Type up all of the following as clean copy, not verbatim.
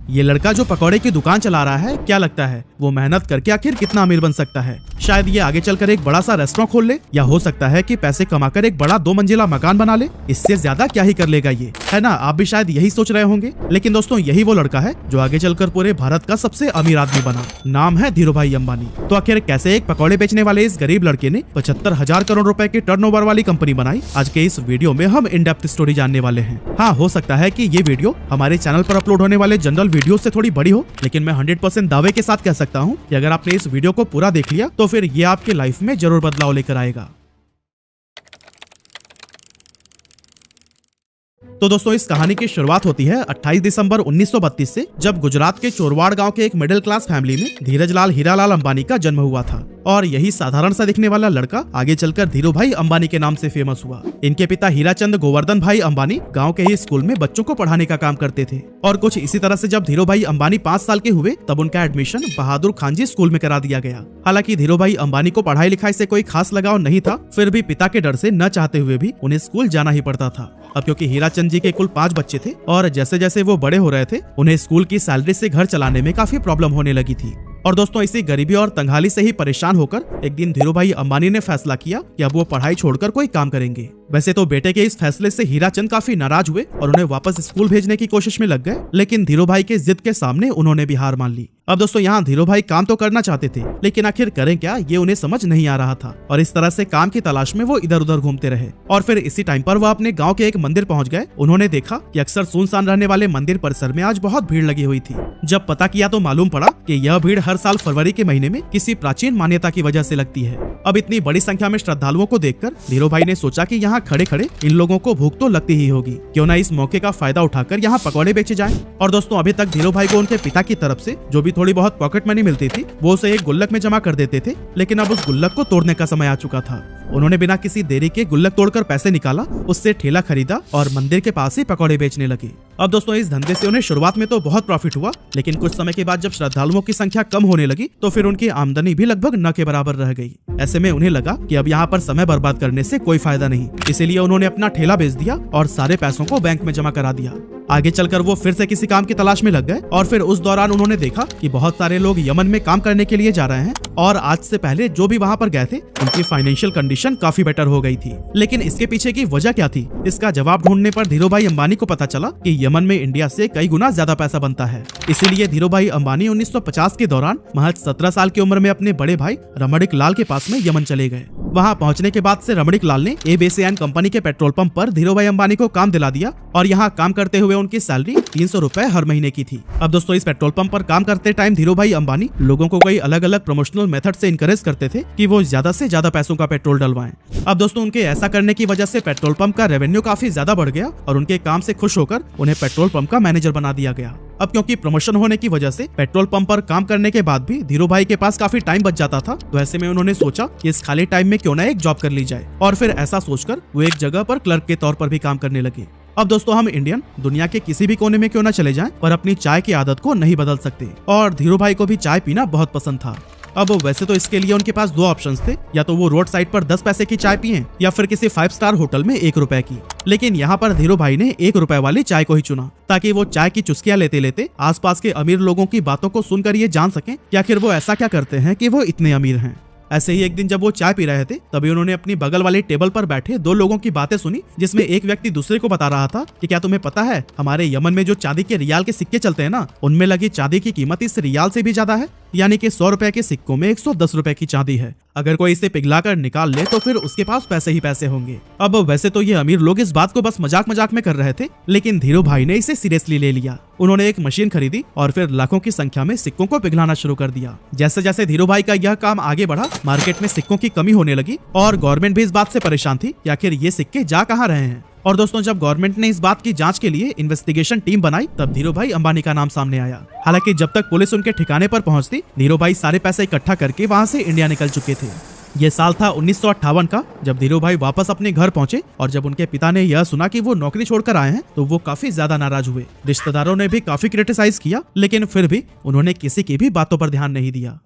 ये लड़का जो पकौड़े की दुकान चला रहा है, क्या लगता है वो मेहनत करके आखिर कितना अमीर बन सकता है? शायद ये आगे चलकर एक बड़ा सा रेस्टोरेंट खोल ले, या हो सकता है कि पैसे कमाकर एक बड़ा 2 मंजिला मकान बना ले। इससे ज्यादा क्या ही कर लेगा ये, है ना? आप भी शायद यही सोच रहे होंगे। लेकिन दोस्तों, यही वो लड़का है जो आगे चलकर पूरे भारत का सबसे अमीर आदमी बना। नाम है धीरूभाई अंबानी। तो आखिर कैसे एक पकौड़े बेचने वाले इस गरीब लड़के ने 75,000 करोड़ रुपए की टर्नओवर वाली कंपनी बनाई? आज के इस वीडियो में हम इन डेप्थ स्टोरी जानने वाले हैं। हाँ, हो सकता है कि ये वीडियो हमारे चैनल पर अपलोड होने वाले जनरल वीडियो से थोड़ी बड़ी हो, लेकिन मैं 100% दावे के साथ कह सकता हूँ कि अगर आपने इस वीडियो को पूरा देख लिया तो फिर ये आपके लाइफ में जरूर बदलाव लेकर आएगा। तो दोस्तों, इस कहानी की शुरुआत होती है 28 दिसंबर 1932 से, जब गुजरात के चोरवाड़ गांव के एक मिडिल क्लास फैमिली में धीरजलाल हीरालाल अंबानी का जन्म हुआ था। और यही साधारण सा दिखने वाला लड़का आगे चलकर धीरूभाई अंबानी के नाम से फेमस हुआ। इनके पिता हीराचंद गोवर्धन भाई अंबानी गांव के ही स्कूल में बच्चों को पढ़ाने का काम करते थे। और कुछ इसी तरह से जब धीरूभाई अंबानी 5 साल के हुए तब उनका एडमिशन बहादुर खानजी स्कूल में करा दिया गया। हालांकि धीरूभाई अंबानी को पढ़ाई लिखाई से कोई खास लगाव नहीं था, फिर भी पिता के डर से न चाहते हुए भी उन्हें स्कूल जाना ही पड़ता था। अब क्योंकि हीराचंद जी के कुल 5 बच्चे थे और जैसे जैसे वो बड़े हो रहे थे, उन्हें स्कूल की सैलरी से घर चलाने में काफी प्रॉब्लम होने लगी थी। और दोस्तों, इसी गरीबी और तंगहाली से ही परेशान होकर एक दिन धीरूभाई अंबानी ने फैसला किया कि अब वो पढ़ाई छोड़कर कोई काम करेंगे। वैसे तो बेटे के इस फैसले से हीराचंद काफी नाराज हुए और उन्हें वापस स्कूल भेजने की कोशिश में लग गए, लेकिन धीरूभाई के जिद के सामने उन्होंने भी हार मान ली। अब दोस्तों, यहाँ धीरूभाई काम तो करना चाहते थे, लेकिन आखिर करें क्या, ये उन्हें समझ नहीं आ रहा था। और इस तरह से काम की तलाश में वो इधर उधर घूमते रहे। और फिर इसी टाइम पर वो अपने गाँव के एक मंदिर पहुंच गए। उन्होंने देखा कि अक्सर सुनसान रहने वाले मंदिर परिसर में आज बहुत भीड़ लगी हुई थी। जब पता किया तो मालूम पड़ा कि यह भीड़ हर साल फरवरी के महीने में किसी प्राचीन मान्यता की वजह से लगती है। अब इतनी बड़ी संख्या में श्रद्धालुओं को देखकर धीरूभाई ने सोचा कि यहाँ खड़े खड़े इन लोगों को भूख तो लगती ही होगी, क्यों ना इस मौके का फायदा उठाकर यहाँ पकौड़े बेचे जाएं। और दोस्तों, अभी तक धीरूभाई को उनके पिता की तरफ से जो भी थोड़ी बहुत पॉकेट मनी मिलती थी वो उसे एक गुल्लक में जमा कर देते थे, लेकिन अब उस गुल्लक को तोड़ने का समय आ चुका था। उन्होंने बिना किसी देरी के गुल्लक तोड़कर पैसे निकाला, उससे ठेला खरीदा और मंदिर के पास ही पकौड़े बेचने लगे। अब दोस्तों, इस धंधे से उन्हें शुरुआत में तो बहुत प्रॉफिट हुआ, लेकिन कुछ समय के बाद जब श्रद्धालुओं की संख्या कम होने लगी तो फिर उनकी आमदनी भी लगभग न के बराबर रह गई। ऐसे में उन्हें लगा कि अब यहाँ पर समय बर्बाद करने से कोई फायदा नहीं, इसीलिए उन्होंने अपना ठेला बेच दिया और सारे पैसों को बैंक में जमा करा दिया। आगे चलकर वो फिर से किसी काम की तलाश में लग गए और फिर उस दौरान उन्होंने देखा कि बहुत सारे लोग यमन में काम करने के लिए जा रहे हैं और आज से पहले जो भी वहाँ पर गए थे उनकी फाइनेंशियल कंडीशन काफी बेटर हो गई थी। लेकिन इसके पीछे की वजह क्या थी, इसका जवाब ढूंढने पर धीरूभाई अंबानी को पता चला कि यमन में इंडिया से कई गुना ज्यादा पैसा बनता है। इसीलिए धीरूभाई अंबानी 1950 के दौरान महज 17 साल की उम्र में अपने बड़े भाई रमणिक लाल के पास में यमन चले गए। वहाँ पहुँचने के बाद से रमणिक लाल ने एबीसीएन कंपनी के पेट्रोल पंप पर धीरूभाई अंबानी को काम दिला दिया और यहाँ काम करते हुए उनकी सैलरी 300 रुपए हर महीने की थी। अब दोस्तों, इस पेट्रोल पंप पर काम करते टाइम धीरूभाई अंबानी लोगों को कई अलग अलग प्रमोशनल मेथड से इनकरेज करते थे कि वो ज्यादा से ज्यादा पैसों का पेट्रोल डलवाएं। अब दोस्तों, उनके ऐसा करने की वजह से पेट्रोल पंप का रेवेन्यू काफी ज्यादा बढ़ गया और उनके काम से खुश होकर उन्हें पेट्रोल पंप का मैनेजर बना दिया गया। अब क्योंकि प्रमोशन होने की वजह से पेट्रोल पंप पर काम करने के बाद भी धीरूभाई के पास काफी टाइम बच जाता था, तो ऐसे में उन्होंने सोचा कि इस खाली टाइम में क्यों ना एक जॉब कर ली जाए। और फिर ऐसा सोचकर वो एक जगह पर क्लर्क के तौर पर भी काम करने लगे। अब दोस्तों, हम इंडियन दुनिया के किसी भी कोने में क्यों ना चले जाएं, पर अपनी चाय की आदत को नहीं बदल सकते। और धीरूभाई को भी चाय पीना बहुत पसंद था। अब वैसे तो इसके लिए उनके पास 2 ऑप्शंस थे, या तो वो रोड साइड पर 10 पैसे की चाय पिए या फिर किसी 5 स्टार होटल में 1 रुपए की। लेकिन यहाँ पर धीरूभाई ने 1 रुपए वाली चाय को ही चुना, ताकि वो चाय की चुस्कियां लेते लेते आसपास के अमीर लोगों की बातों को सुनकर ये जान सकें कि आखिर वो ऐसा क्या करते हैं कि वो इतने अमीर हैं। ऐसे ही एक दिन जब वो चाय पी रहे थे, तभी उन्होंने अपनी बगल वाली टेबल पर बैठे 2 लोगों की बातें सुनी, जिसमें एक व्यक्ति दूसरे को बता रहा था कि क्या तुम्हें पता है, हमारे यमन में जो चांदी के रियाल के सिक्के चलते हैं ना, उनमें लगी चांदी की कीमत इस रियाल से भी ज्यादा है। यानी कि 100 रुपए के सिक्कों में 110 रुपए की चांदी है। अगर कोई इसे पिघलाकर निकाल ले तो फिर उसके पास पैसे ही पैसे होंगे। अब वैसे तो ये अमीर लोग इस बात को बस मजाक मजाक में कर रहे थे, लेकिन धीरूभाई ने इसे सीरियसली ले लिया। उन्होंने एक मशीन खरीदी और फिर लाखों की संख्या में सिक्कों को पिघलाना शुरू कर दिया। जैसे जैसे धीरूभाई का यह काम आगे बढ़ा, मार्केट में सिक्कों की कमी होने लगी और गवर्नमेंट भी इस बात से परेशान थी कि आखिर ये सिक्के जा कहाँ रहे हैं। और दोस्तों, जब गवर्नमेंट ने इस बात की जांच के लिए इन्वेस्टिगेशन टीम बनाई, तब धीरूभाई अंबानी का नाम सामने आया। हालांकि जब तक पुलिस उनके ठिकाने पर पहुंचती, धीरूभाई सारे पैसे इकट्ठा करके वहां से इंडिया निकल चुके थे। ये साल था 1958 का, जब धीरूभाई वापस अपने घर पहुंचे और जब उनके पिता ने यह सुना कि वो नौकरी छोड़कर आए हैं, तो वो काफी ज्यादा नाराज हुए। रिश्तेदारों ने भी काफी क्रिटिसाइज किया, लेकिन फिर भी उन्होंने किसी की भी बातों पर ध्यान नहीं दिया।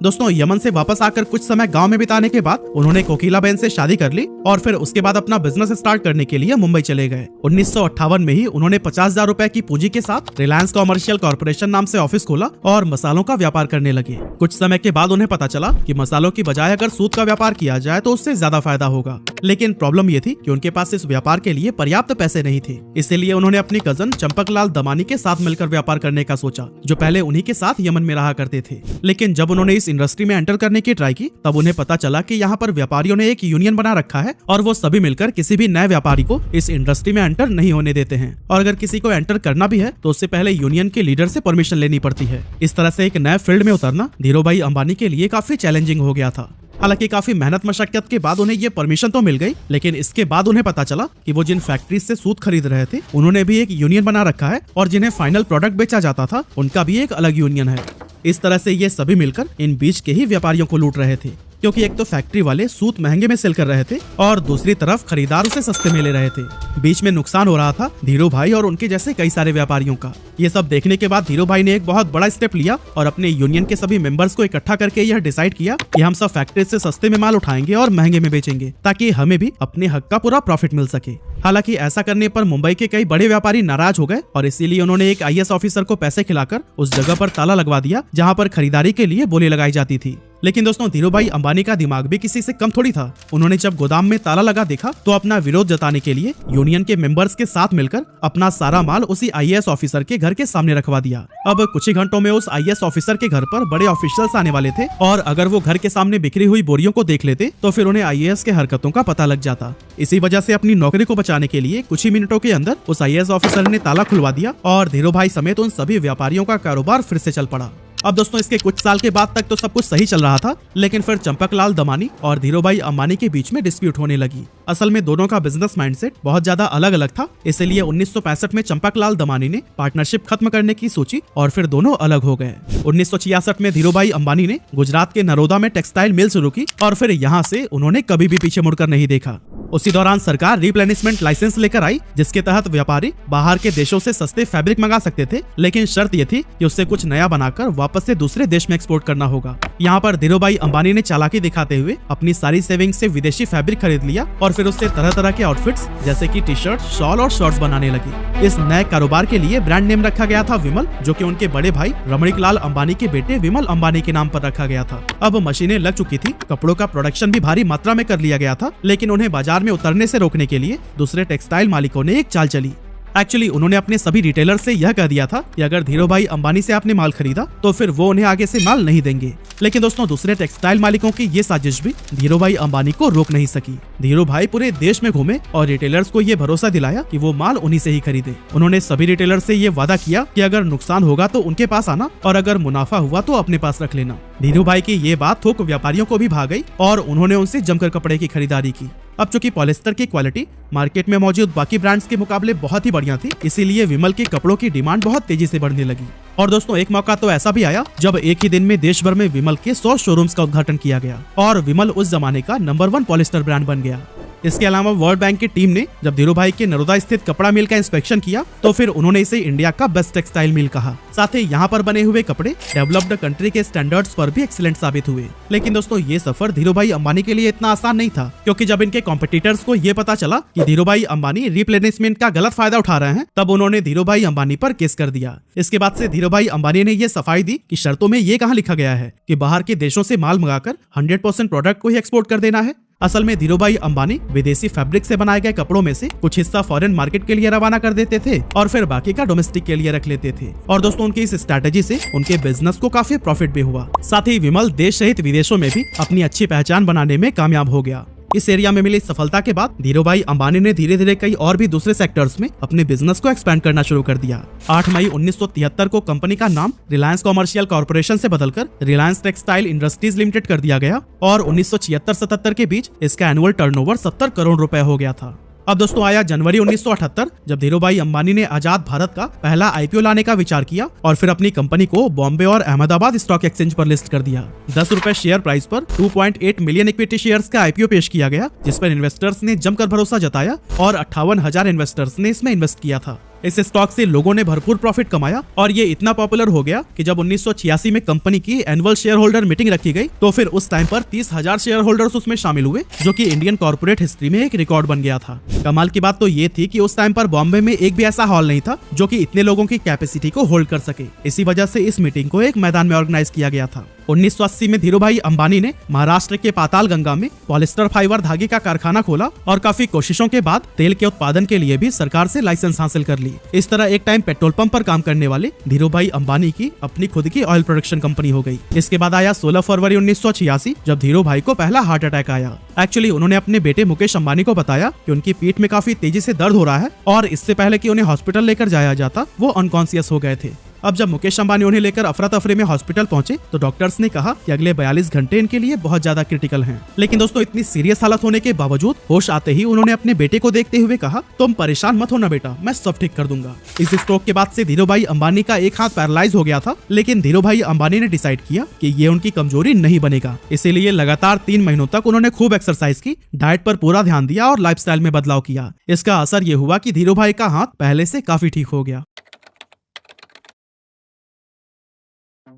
दोस्तों यमन से वापस आकर कुछ समय गांव में बिताने के बाद उन्होंने कोकिला बहन से शादी कर ली और फिर उसके बाद अपना बिजनेस स्टार्ट करने के लिए मुंबई चले गए। 1958 में ही उन्होंने 50,000 रुपए की पूंजी के साथ रिलायंस कॉमर्शियल कॉर्पोरेशन नाम से ऑफिस खोला और मसालों का व्यापार करने लगे। कुछ समय के बाद उन्हें पता चला कि मसालों की बजाय अगर सूत का व्यापार किया जाए तो उससे ज्यादा फायदा होगा, लेकिन प्रॉब्लम ये थी कि उनके पास इस व्यापार के लिए पर्याप्त पैसे नहीं थे। इसीलिए उन्होंने अपनी कजन चंपकलाल दमानी के साथ मिलकर व्यापार करने का सोचा, जो पहले उन्हीं के साथ यमन में रहा करते थे। लेकिन जब उन्होंने इस इंडस्ट्री में एंटर करने की ट्राई की तब उन्हें पता चला कि यहाँ पर व्यापारियों ने एक यूनियन बना रखा है और वो सभी मिलकर किसी भी नए व्यापारी को इस इंडस्ट्री में एंटर नहीं होने देते हैं, और अगर किसी को एंटर करना भी है तो उससे पहले यूनियन के लीडर से परमिशन लेनी पड़ती है। इस तरह से एक नए फील्ड में उतरना धीरूभाई अंबानी के लिए काफी चैलेंजिंग हो गया था। हालांकि काफी मेहनत मशक्कत के बाद उन्हें ये परमिशन तो मिल गई, लेकिन इसके बाद उन्हें पता चला कि वो जिन फैक्ट्री से सूत खरीद रहे थे उन्होंने भी एक यूनियन बना रखा है और जिन्हें फाइनल प्रोडक्ट बेचा जाता था उनका भी एक अलग यूनियन है। इस तरह से ये सभी मिलकर इन बीच के ही व्यापारियों को लूट रहे थे, क्योंकि एक तो फैक्ट्री वाले सूत महंगे में सेल कर रहे थे और दूसरी तरफ खरीदार उसे सस्ते में ले रहे थे। बीच में नुकसान हो रहा था धीरूभाई और उनके जैसे कई सारे व्यापारियों का। ये सब देखने के बाद धीरूभाई ने एक बहुत बड़ा स्टेप लिया और अपने यूनियन के सभी मेंबर्स को इकट्ठा करके यह डिसाइड किया कि हम सब फैक्ट्री से सस्ते में माल उठाएंगे और महंगे में बेचेंगे, ताकि हमें भी अपने हक का पूरा प्रॉफिट मिल सके। हालांकि ऐसा करने पर मुंबई के कई बड़े व्यापारी नाराज हो गए और इसीलिए उन्होंने एक IAS ऑफिसर को पैसे खिलाकर उस जगह पर ताला लगवा दिया जहां पर खरीदारी के लिए बोली लगाई जाती थी। लेकिन दोस्तों धीरूभाई अंबानी का दिमाग भी किसी से कम थोड़ी था। उन्होंने जब गोदाम में ताला लगा देखा तो अपना विरोध जताने के लिए यूनियन के मेंबर्स के साथ मिलकर अपना सारा माल उसी IAS ऑफिसर के घर के सामने रखवा दिया। अब कुछ ही घंटों में उस IAS ऑफिसर के घर पर बड़े ऑफिशियल्स आने वाले थे और अगर वो घर के सामने बिखरी हुई बोरियों को देख लेते तो फिर उन्हें IAS के हरकतों का पता लग जाता। इसी वजह से अपनी नौकरी को बचाने के लिए कुछ ही मिनटों के अंदर उस IAS ऑफिसर ने ताला खुलवा दिया और धीरूभाई समेत उन सभी व्यापारियों का कारोबार फिर से चल पड़ा। अब दोस्तों इसके कुछ साल के बाद तक तो सब कुछ सही चल रहा था, लेकिन फिर चंपकलाल दमानी और धीरूभाई अंबानी के बीच में डिस्प्यूट होने लगी। असल में दोनों का बिजनेस माइंडसेट बहुत ज्यादा अलग अलग था, इसलिए 1965 में चंपकलाल दमानी ने पार्टनरशिप खत्म करने की सोची और फिर दोनों अलग हो गए। 1966 में धीरूभाई अंबानी ने गुजरात के नरोदा में टेक्सटाइल मिल शुरू की और फिर यहाँ से उन्होंने कभी भी पीछे मुड़कर नहीं देखा। उसी दौरान सरकार रिप्लेनिशमेंट लाइसेंस लेकर आई, जिसके तहत व्यापारी बाहर के देशों से सस्ते फैब्रिक मंगा सकते थे, लेकिन शर्त ये थी कि उससे कुछ नया बनाकर वापस से दूसरे देश में एक्सपोर्ट करना होगा। यहाँ पर धीरूभाई अंबानी ने चालाकी दिखाते हुए अपनी सारी सेविंग्स से विदेशी फैब्रिक खरीद लिया और फिर उससे तरह तरह के आउटफिट्स जैसे कि टी शर्ट, शॉल और शॉर्ट्स बनाने लगी। इस नए कारोबार के लिए ब्रांड नेम रखा गया था विमल, जो कि उनके बड़े भाई रमणीकलाल अंबानी के बेटे विमल अंबानी के नाम पर रखा गया था। अब मशीनें लग चुकी थी, कपड़ों का प्रोडक्शन भी भारी मात्रा में कर लिया गया था, लेकिन उन्हें बाजार में उतरने से रोकने के लिए दूसरे टेक्सटाइल मालिकों ने एक चाल चली। एक्चुअली उन्होंने अपने सभी रिटेलर से यह कह दिया था कि अगर धीरूभाई अंबानी से आपने माल खरीदा तो फिर वो उन्हें आगे से माल नहीं देंगे। लेकिन दोस्तों दूसरे टेक्सटाइल मालिकों की ये साजिश भी धीरूभाई अंबानी को रोक नहीं सकी। धीरूभाई पूरे देश में घूमे और रिटेलर्स को ये भरोसा दिलाया कि वो माल उन्हीं से ही खरीदे। उन्होंने सभी रिटेलर्स से ये वादा किया कि अगर नुकसान होगा तो उनके पास आना और अगर मुनाफा हुआ तो अपने पास रख लेना। धीरूभाई की ये बात थोक व्यापारियों को भी भा गई और उन्होंने उनसे जमकर कपड़े की खरीदारी की। अब चूंकि पॉलिस्टर की क्वालिटी मार्केट में मौजूद बाकी ब्रांड्स के मुकाबले बहुत ही बढ़िया थी, इसीलिए विमल के कपड़ों की डिमांड बहुत तेजी से बढ़ने लगी। और दोस्तों एक मौका तो ऐसा भी आया जब एक ही दिन में देश भर में विमल के 100 शोरूम्स का उद्घाटन किया गया और विमल उस जमाने का नंबर 1 पॉलिस्टर ब्रांड बन गया। इसके अलावा वर्ल्ड बैंक की टीम ने जब धीरूभाई के नरोदा स्थित कपड़ा मिल का इंस्पेक्शन किया तो फिर उन्होंने इसे इंडिया का बेस्ट टेक्सटाइल मिल कहा। साथ ही यहाँ पर बने हुए कपड़े डेवलप्ड कंट्री के स्टैंडर्ड्स पर भी एक्सीलेंट साबित हुए। लेकिन दोस्तों ये सफर धीरूभाई अंबानी के लिए इतना आसान नहीं था, क्योंकि जब इनके कॉम्पिटिटर्स को ये पता चला कि धीरूभाई अंबानी रिप्लेनिशमेंट का गलत फायदा उठा रहे हैं, तब उन्होंने धीरूभाई अंबानी पर केस कर दिया। इसके बाद से धीरूभाई अंबानी ने ये सफाई दी कि शर्तों में ये कहाँ लिखा गया है कि बाहर के देशों से माल मंगाकर 100% प्रोडक्ट को ही एक्सपोर्ट कर देना है। असल में धीरूभाई अंबानी विदेशी फैब्रिक से बनाए गए कपड़ों में से कुछ हिस्सा फॉरेन मार्केट के लिए रवाना कर देते थे और फिर बाकी का डोमेस्टिक के लिए रख लेते थे। और दोस्तों उनकी इस स्ट्रैटेजी से उनके बिजनेस को काफी प्रॉफिट भी हुआ। साथ ही विमल देश सहित विदेशों में भी अपनी अच्छी पहचान बनाने में कामयाब हो गया। इस एरिया में मिली सफलता के बाद धीरूभाई अंबानी ने धीरे धीरे कई और भी दूसरे सेक्टर्स में अपने बिजनेस को एक्सपेंड करना शुरू कर दिया। 8 मई 1973 को कंपनी का नाम रिलायंस कॉमर्शियल कॉर्पोरेशन से बदलकर रिलायंस टेक्सटाइल इंडस्ट्रीज लिमिटेड कर दिया गया और 1976-77 के बीच इसका एनुअल टर्नओवर 70 करोड़ रुपए हो गया था। अब दोस्तों आया जनवरी 1978, जब धीरूभाई अंबानी ने आजाद भारत का पहला IPO लाने का विचार किया और फिर अपनी कंपनी को बॉम्बे और अहमदाबाद स्टॉक एक्सचेंज पर लिस्ट कर दिया। 10 रुपए शेयर प्राइस पर 2.8 मिलियन इक्विटी शेयर्स का IPO पेश किया गया, जिस पर इन्वेस्टर्स ने जमकर भरोसा जताया और 58,000 इन्वेस्टर्स ने इसमें इन्वेस्ट किया था। इस स्टॉक से लोगों ने भरपूर प्रॉफिट कमाया और ये इतना पॉपुलर हो गया कि जब 1986 में कंपनी की एनुअल शेयर होल्डर मीटिंग रखी गई तो फिर उस टाइम पर 30,000 शेयर होल्डर्स उसमें शामिल हुए, जो कि इंडियन कॉर्पोरेट हिस्ट्री में एक रिकॉर्ड बन गया था। कमाल की बात तो ये थी कि उस टाइम पर बॉम्बे में एक भी ऐसा हॉल नहीं था जो कि इतने लोगों की कैपेसिटी को होल्ड कर सके। इसी वजह से इस मीटिंग को एक मैदान में ऑर्गेनाइज किया गया था। 1980 में धीरूभाई अंबानी ने महाराष्ट्र के पातालगंगा में पॉलिस्टर फाइबर धागे का कारखाना खोला और काफी कोशिशों के बाद तेल के उत्पादन के लिए भी सरकार से लाइसेंस हासिल कर ली। इस तरह एक टाइम पेट्रोल पंप पर काम करने वाले धीरूभाई अंबानी की अपनी खुद की ऑयल प्रोडक्शन कंपनी हो गई। इसके बाद आया 16 फरवरी 1986 जब धीरूभाई को पहला हार्ट अटैक आया। एक्चुअली उन्होंने अपने बेटे मुकेश अंबानी को बताया कि उनकी पीठ में काफी तेजी से दर्द हो रहा है और इससे पहले कि उन्हें हॉस्पिटल लेकर जाया जाता वो अनकॉन्शियस हो गए थे। अब जब मुकेश अंबानी उन्हें लेकर अफरा तफरी में हॉस्पिटल पहुंचे तो डॉक्टर्स ने कहा कि अगले 42 घंटे इनके लिए बहुत ज्यादा क्रिटिकल हैं। लेकिन दोस्तों इतनी सीरियस हालत होने के बावजूद होश आते ही उन्होंने अपने बेटे को देखते हुए कहा, तुम परेशान मत होना बेटा, मैं सब ठीक कर दूंगा। इस स्ट्रोक के बाद से धीरूभाई अंबानी का एक हाथ पैरालाइज हो गया था, लेकिन धीरूभाई अंबानी ने डिसाइड किया कि ये उनकी कमजोरी नहीं बनेगा। इसीलिए लगातार 3 महीनों तक उन्होंने खूब एक्सरसाइज की, डाइट पर पूरा ध्यान दिया और लाइफस्टाइल में बदलाव किया। इसका असर ये हुआ कि धीरूभाई का हाथ पहले से काफी ठीक हो गया।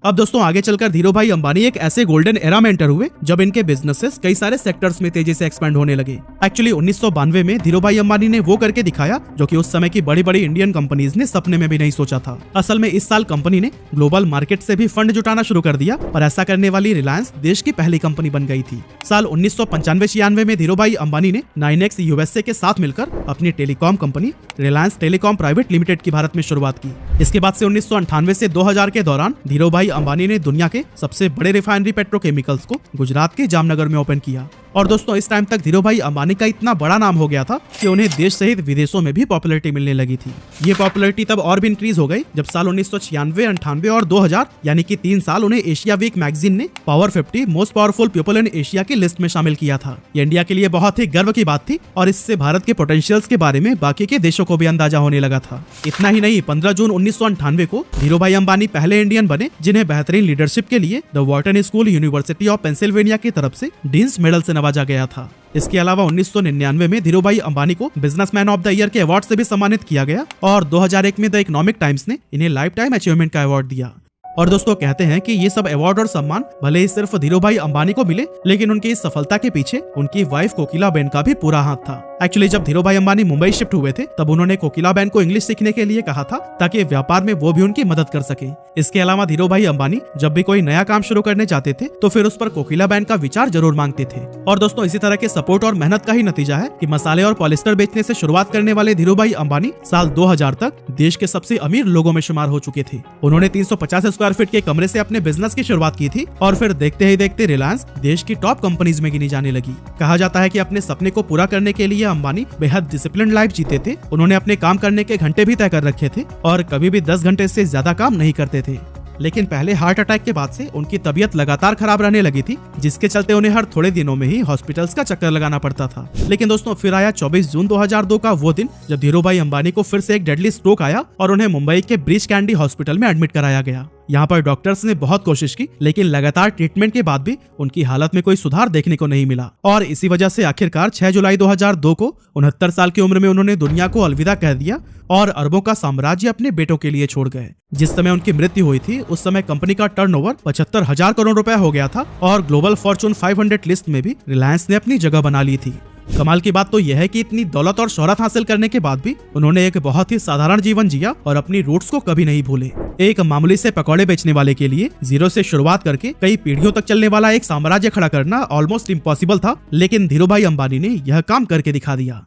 अब दोस्तों आगे चलकर धीरूभाई अंबानी एक ऐसे गोल्डन एरा में एंटर हुए जब इनके बिजनेसेस कई सारे सेक्टर्स में तेजी से एक्सपेंड होने लगे। एक्चुअली 1992 में धीरूभाई अंबानी ने वो करके दिखाया जो कि उस समय की बड़ी बड़ी इंडियन कंपनीज ने सपने में भी नहीं सोचा था। असल में इस साल कंपनी ने ग्लोबल मार्केट से भी फंड जुटाना शुरू कर दिया, पर ऐसा करने वाली रिलायंस देश की पहली कंपनी बन गई थी। साल 1995-96 में धीरूभाई अंबानी ने 9X USA के साथ मिलकर अपनी telecom company Reliance telecom private limited की भारत में शुरुआत की। इसके बाद से 1998 से 2000 के दौरान धीरूभाई अंबानी ने दुनिया के सबसे बड़े रिफाइनरी पेट्रोकेमिकल्स को गुजरात के जामनगर में ओपन किया। और दोस्तों इस टाइम तक धीरूभाई अंबानी का इतना बड़ा नाम हो गया था कि उन्हें देश सहित विदेशों में भी पॉपुलैरिटी मिलने लगी थी। ये पॉपुलैरिटी तब और भी इंक्रीज हो गई जब साल 1996, 98 और 2000 यानी कि 3 साल उन्हें एशिया वीक मैगजीन ने power 50 most powerful people in Asia की लिस्ट में शामिल किया था। ये इंडिया के लिए बहुत ही गर्व की बात थी और इससे भारत के पोटेंशियल्स के बारे में बाकी के देशों को भी अंदाजा होने लगा था। इतना ही नहीं, 15 जून 1998 को धीरूभाई अंबानी पहले इंडियन बने जिन्हें बेहतरीन लीडरशिप के लिए the Wharton school university of Pennsylvania की तरफ से डीन्स मेडल से नवाजा गया था। इसके अलावा 1999 में धीरूभाई अंबानी को बिजनेसमैन ऑफ द ईयर के अवार्ड से भी सम्मानित किया गया और 2001 में द इकोनॉमिक टाइम्स ने इन्हें लाइफ टाइम अचीवमेंट का अवार्ड दिया। और दोस्तों कहते हैं कि ये सब अवार्ड और सम्मान भले ही सिर्फ धीरूभाई अंबानी को मिले, लेकिन उनकी इस सफलता के पीछे उनकी वाइफ कोकिलाबेन का भी पूरा हाथ था। एक्चुअली जब धीरूभाई अंबानी मुंबई शिफ्ट हुए थे तब उन्होंने कोकिलाबेन को इंग्लिश सीखने के लिए कहा था ताकि व्यापार में वो भी उनकी मदद कर सके। इसके अलावा धीरूभाई अंबानी जब भी कोई नया काम शुरू करने जाते थे तो फिर उस पर कोकिलाबेन का विचार जरूर मांगते थे। और दोस्तों इसी तरह के सपोर्ट और मेहनत का ही नतीजा है कि मसाले और पॉलिस्टर बेचने से शुरुआत करने वाले धीरूभाई अंबानी साल 2000 तक देश के सबसे अमीर लोगों में शुमार हो चुके थे। उन्होंने 350 स्क्वायर फीट के कमरे से अपने बिजनेस की शुरुआत की थी और फिर देखते ही देखते रिलायंस देश की टॉप कंपनीज में गिनी जाने लगी। कहा जाता है कि अपने सपने को पूरा करने के लिए अंबानी बेहद डिसिप्लिन्ड लाइफ जीते थे। उन्होंने अपने काम करने के घंटे भी तय कर रखे थे और कभी भी 10 घंटे से ज्यादा काम नहीं करते थे। लेकिन पहले हार्ट अटैक के बाद से उनकी तबीयत लगातार खराब रहने लगी थी, जिसके चलते उन्हें हर थोड़े दिनों में ही हॉस्पिटल्स का चक्कर लगाना पड़ता था। लेकिन दोस्तों फिर आया 24 जून 2002 का वो दिन जब धीरूभाई अंबानी को फिर से एक डेडली स्ट्रोक आया और उन्हें मुंबई के ब्रीच कैंडी हॉस्पिटल में एडमिट कराया गया। यहाँ पर डॉक्टर्स ने बहुत कोशिश की, लेकिन लगातार ट्रीटमेंट के बाद भी उनकी हालत में कोई सुधार देखने को नहीं मिला और इसी वजह से आखिरकार 6 जुलाई 2002 को 69 साल की उम्र में उन्होंने दुनिया को अलविदा कह दिया और अरबों का साम्राज्य अपने बेटों के लिए छोड़ गए। जिस समय उनकी मृत्यु हुई थी उस समय कंपनी का टर्नओवर 75,000 करोड़ रुपए हो गया था और ग्लोबल फॉर्चून 500 लिस्ट में भी रिलायंस ने अपनी जगह बना ली थी। कमाल की बात तो यह है कि इतनी दौलत और शोहरत हासिल करने के बाद भी उन्होंने एक बहुत ही साधारण जीवन जिया और अपनी रूट्स को कभी नहीं भूले। एक मामूली से पकौड़े बेचने वाले के लिए जीरो से शुरुआत करके कई पीढ़ियों तक चलने वाला एक साम्राज्य खड़ा करना ऑलमोस्ट इम्पॉसिबल था, लेकिन धीरूभाई अंबानी ने यह काम करके दिखा दिया।